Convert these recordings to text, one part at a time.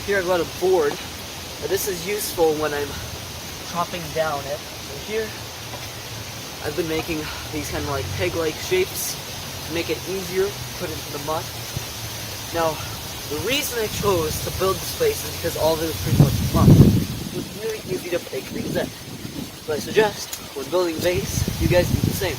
here I've got a board. Now, this is useful when I'm chopping down it. So here I've been making these kind of like peg-like shapes to make it easier to put into the mud. Now, the reason I chose to build this place is because all of it is pretty much mud. So it's really easy to make things in. So I suggest, when building a base, you guys do the same.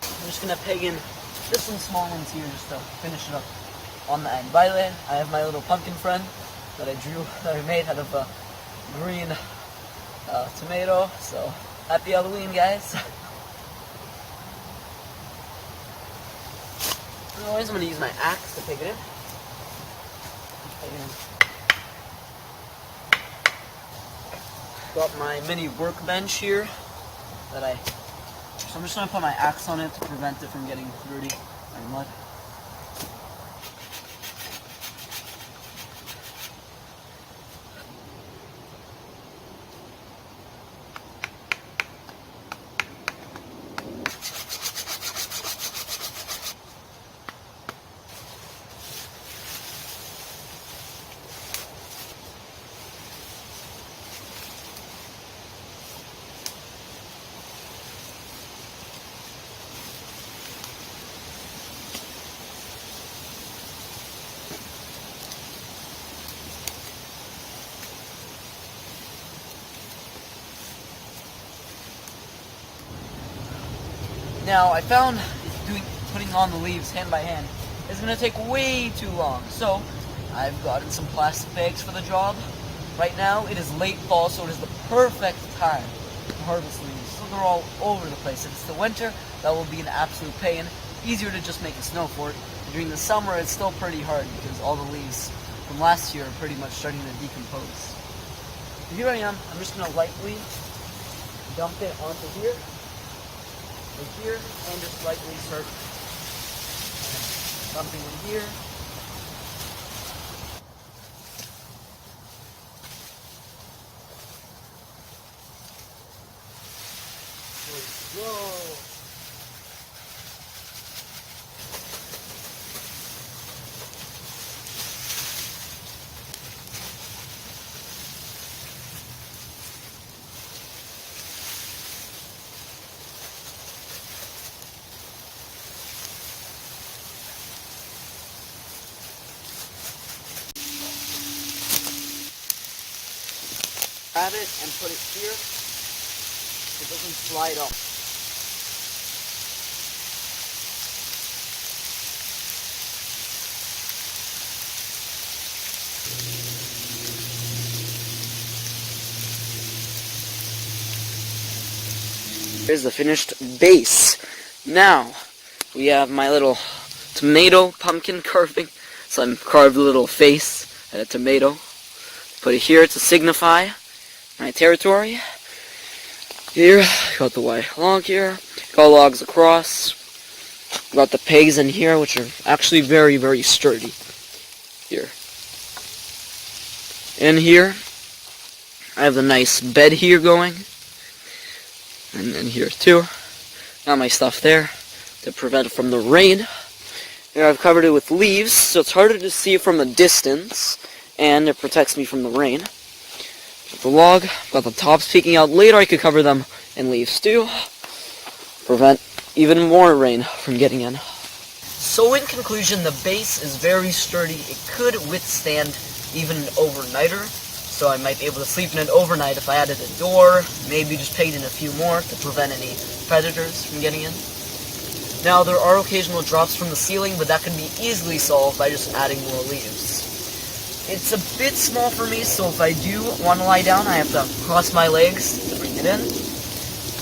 I'm just gonna peg in just some small ones here just to finish it up on the end. By the way, I have my little pumpkin friend that I drew, that I made out of a green tomato. So happy Halloween, guys! Anyways, I'm gonna use my axe to peg it in. Got my mini workbench here that so I'm just going to put my axe on it to prevent it from getting dirty by mud. Now, I found putting on the leaves hand by hand is going to take way too long, so I've gotten some plastic bags for the job. Right now, it is late fall, so it is the perfect time to harvest leaves. So they're all over the place. If it's the winter, that will be an absolute pain. Easier to just make a snow fort. During the summer, it's still pretty hard because all the leaves from last year are pretty much starting to decompose. So here I am. I'm just going to lightly dump it onto here. Here, and just lightly start dumping in here. There we go. Grab it and put it here so it doesn't slide off. Here's the finished base. Now we have my little tomato pumpkin carving. So I carved a little face and a tomato. Put it here to signify my territory. Here, got the white log here, got logs across, got the pegs in here, which are actually very, very sturdy. Here. In here, I have the nice bed here going, and then here too. Got my stuff there to prevent it from the rain. Here I've covered it with leaves, so it's harder to see it from a distance, and it protects me from the rain. The log, got the tops peeking out. Later I could cover them in leaves too. Prevent even more rain from getting in. So in conclusion, the base is very sturdy. It could withstand even an overnighter. So I might be able to sleep in it overnight if I added a door. Maybe just paid in a few more to prevent any predators from getting in. Now there are occasional drops from the ceiling, but that can be easily solved by just adding more leaves. It's a bit small for me, so if I do want to lie down, I have to cross my legs to bring it in.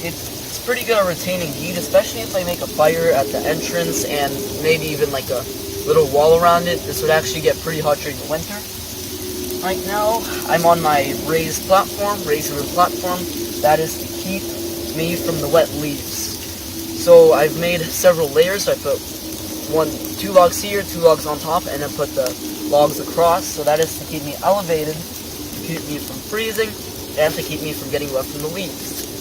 It's pretty good at retaining heat, especially if I make a fire at the entrance and maybe even like a little wall around it. This would actually get pretty hot during the winter. Right now, I'm on my raised roof platform. That is to keep me from the wet leaves. So I've made several layers. So I put two logs here, 2 logs on top, and then put the logs across, so that is to keep me elevated keep me from freezing and to keep me from getting wet from the leaves.